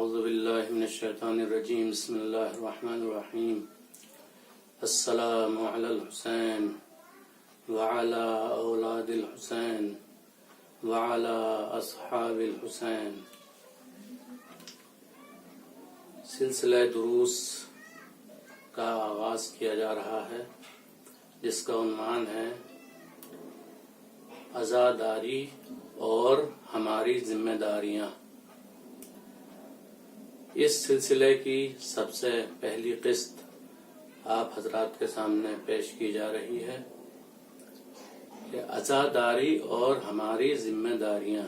اعوذ باللہ من الشیطان الرجیم بسم اللہ الرحمن الرحیم السلام علی الحسین وعلی اولاد الحسین وعلی اصحاب الحسین۔ سلسلہ دروس کا آغاز کیا جا رہا ہے جس کا عنوان ہے عزاداری اور ہماری ذمہ داریاں۔ اس سلسلے کی سب سے پہلی قسط آپ حضرات کے سامنے پیش کی جا رہی ہے کہ عزاداری اور ہماری ذمہ داریاں،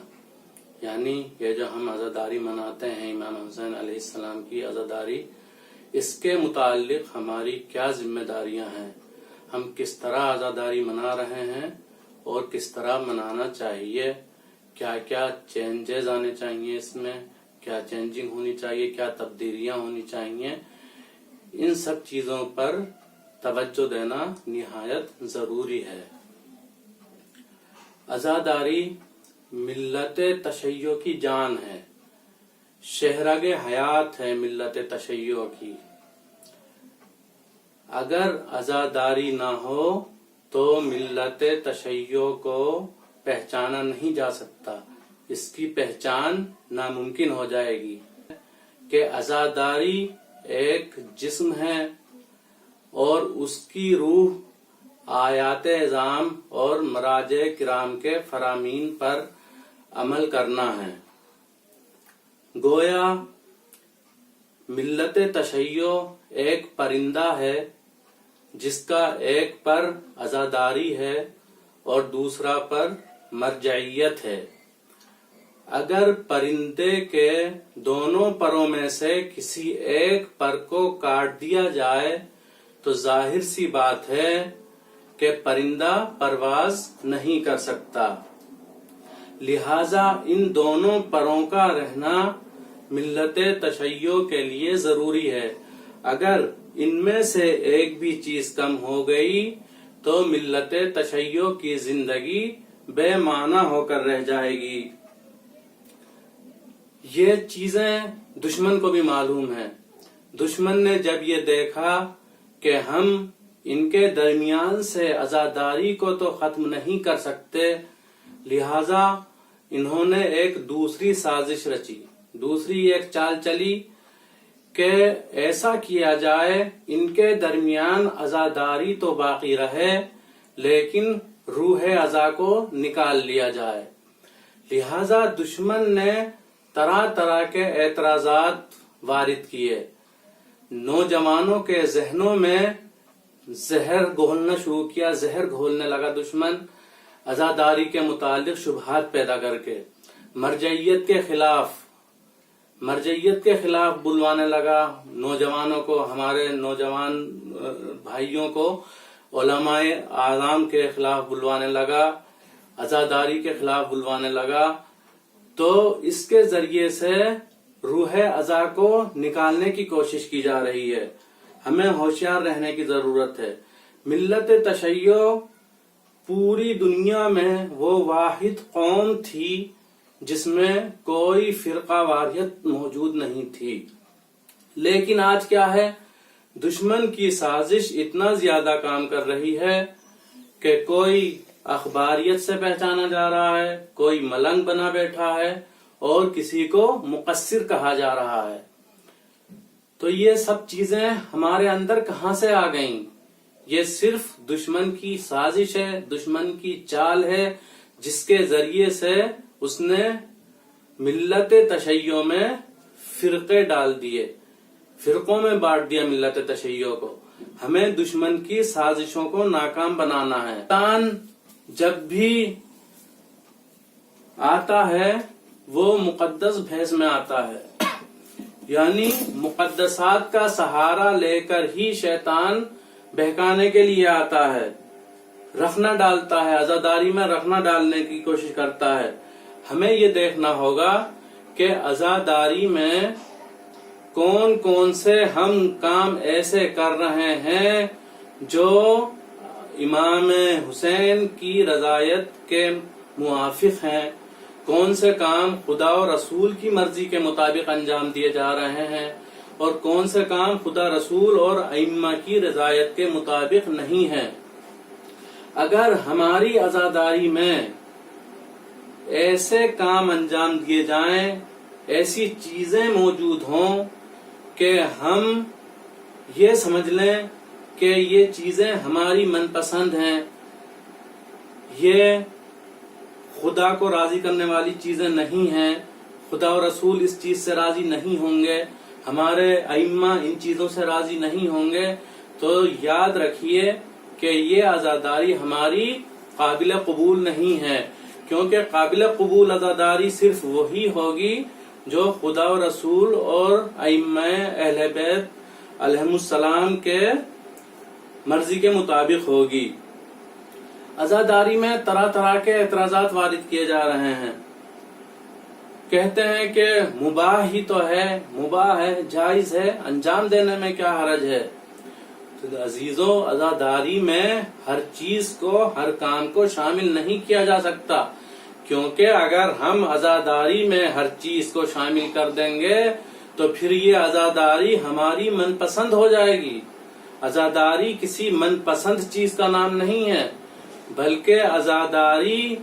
یعنی یہ جو ہم عزاداری مناتے ہیں امام حسین علیہ السلام کی عزاداری، اس کے متعلق ہماری کیا ذمہ داریاں ہیں، ہم کس طرح عزاداری منا رہے ہیں اور کس طرح منانا چاہیے، کیا کیا چینجز آنے چاہیے، اس میں کیا چینجنگ ہونی چاہیے، کیا تبدیلیاں ہونی چاہیے، ان سب چیزوں پر توجہ دینا نہایت ضروری ہے۔ عزاداری ملت تشیع کی جان ہے، شہرگ حیات ہے ملت تشیع کی۔ اگر عزاداری نہ ہو تو ملت تشیع کو پہچانا نہیں جا سکتا، اس کی پہچان ناممکن ہو جائے گی کہ عزاداری ایک جسم ہے اور اس کی روح آیات اعظام اور مراجع کرام کے فرامین پر عمل کرنا ہے۔ گویا ملت تشیع ایک پرندہ ہے جس کا ایک پر عزاداری ہے اور دوسرا پر مرجعیت ہے۔ اگر پرندے کے دونوں پروں میں سے کسی ایک پر کو کاٹ دیا جائے تو ظاہر سی بات ہے کہ پرندہ پرواز نہیں کر سکتا، لہذا ان دونوں پروں کا رہنا ملت تشیع کے لیے ضروری ہے۔ اگر ان میں سے ایک بھی چیز کم ہو گئی تو ملت تشیع کی زندگی بے معنی ہو کر رہ جائے گی۔ یہ چیزیں دشمن کو بھی معلوم ہیں۔ دشمن نے جب یہ دیکھا کہ ہم ان کے درمیان سے عزاداری کو تو ختم نہیں کر سکتے، لہذا انہوں نے ایک دوسری سازش رچی، دوسری ایک چال چلی کہ ایسا کیا جائے ان کے درمیان عزاداری تو باقی رہے لیکن روح عزا کو نکال لیا جائے۔ لہذا دشمن نے طرح طرح کے اعتراضات وارد کیے، نوجوانوں کے ذہنوں میں زہر گھولنا شروع کیا، زہر گھولنے لگا دشمن عزاداری کے متعلق شبہات پیدا کر کے، مرجعیت کے خلاف بلوانے لگا نوجوانوں کو، ہمارے نوجوان بھائیوں کو علماء اعظام کے خلاف بلوانے لگا، عزاداری کے خلاف بلوانے لگا، تو اس کے ذریعے سے روح عزا کو نکالنے کی کوشش کی جا رہی ہے۔ ہمیں ہوشیار رہنے کی ضرورت ہے۔ ملت تشیع پوری دنیا میں وہ واحد قوم تھی جس میں کوئی فرقہ واریت موجود نہیں تھی، لیکن آج کیا ہے، دشمن کی سازش اتنا زیادہ کام کر رہی ہے کہ کوئی اخباریت سے پہچانا جا رہا ہے، کوئی ملنگ بنا بیٹھا ہے اور کسی کو مقصر کہا جا رہا ہے۔ تو یہ سب چیزیں ہمارے اندر کہاں سے آ گئیں؟ یہ صرف دشمن کی سازش ہے، دشمن کی چال ہے، جس کے ذریعے سے اس نے ملت تشیع میں فرقے ڈال دیے، فرقوں میں بانٹ دیا ملت تشیع کو۔ ہمیں دشمن کی سازشوں کو ناکام بنانا ہے۔ شیطان جب بھی آتا ہے وہ مقدس بھیس میں آتا ہے، یعنی مقدسات کا سہارا لے کر ہی شیطان بہکانے کے لیے آتا ہے، رخنہ ڈالتا ہے، عزاداری میں رخنہ ڈالنے کی کوشش کرتا ہے۔ ہمیں یہ دیکھنا ہوگا کہ عزاداری میں کون کون سے ہم کام ایسے کر رہے ہیں جو امام حسین کی رضایت کے موافق ہیں، کون سے کام خدا اور رسول کی مرضی کے مطابق انجام دیے جا رہے ہیں اور کون سے کام خدا رسول اور ائمہ کی رضایت کے مطابق نہیں ہیں۔ اگر ہماری عزاداری میں ایسے کام انجام دیے جائیں، ایسی چیزیں موجود ہوں کہ ہم یہ سمجھ لیں کہ یہ چیزیں ہماری من پسند ہیں، یہ خدا کو راضی کرنے والی چیزیں نہیں ہیں، خدا و رسول اس چیز سے راضی نہیں ہوں گے، ہمارے ائمہ ان چیزوں سے راضی نہیں ہوں گے، تو یاد رکھیے کہ یہ عزاداری ہماری قابل قبول نہیں ہے، کیونکہ قابل قبول عزاداری صرف وہی ہوگی جو خدا و رسول اور ائمہ اہل بیت علیہم السلام کے مرضی کے مطابق ہوگی۔ عزاداری میں طرح طرح کے اعتراضات وارد کیے جا رہے ہیں، کہتے ہیں کہ مباح ہی تو ہے، مباح ہے، جائز ہے، انجام دینے میں کیا حرج ہے۔ تو عزیزو، عزاداری میں ہر چیز کو، ہر کام کو شامل نہیں کیا جا سکتا، کیونکہ اگر ہم عزاداری میں ہر چیز کو شامل کر دیں گے تو پھر یہ عزاداری ہماری من پسند ہو جائے گی۔ عزاداری کسی من پسند چیز کا نام نہیں ہے، بلکہ عزاداری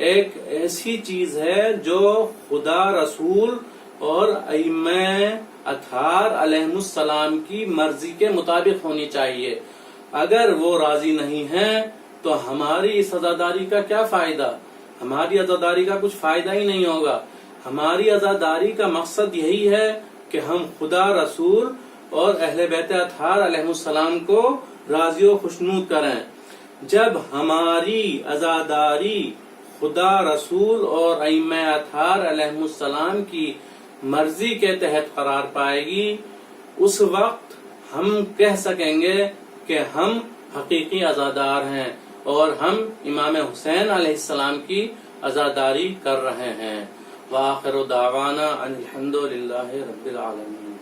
ایک ایسی چیز ہے جو خدا، رسول اور ائمہ اطہار علیہم السلام کی مرضی کے مطابق ہونی چاہیے۔ اگر وہ راضی نہیں ہیں تو ہماری اس عزاداری کا کیا فائدہ؟ ہماری عزاداری کا کچھ فائدہ ہی نہیں ہوگا۔ ہماری عزاداری کا مقصد یہی ہے کہ ہم خدا، رسول اور اہل بیت اطہار علیہم السلام کو راضی و خوشنود کریں۔ جب ہماری عزاداری خدا، رسول اور ائمہ اطہار علیہم السلام کی مرضی کے تحت قرار پائے گی، اس وقت ہم کہہ سکیں گے کہ ہم حقیقی عزادار ہیں اور ہم امام حسین علیہ السلام کی عزاداری کر رہے ہیں۔ وآخر دعوانا ان الحمد للہ رب العالمین۔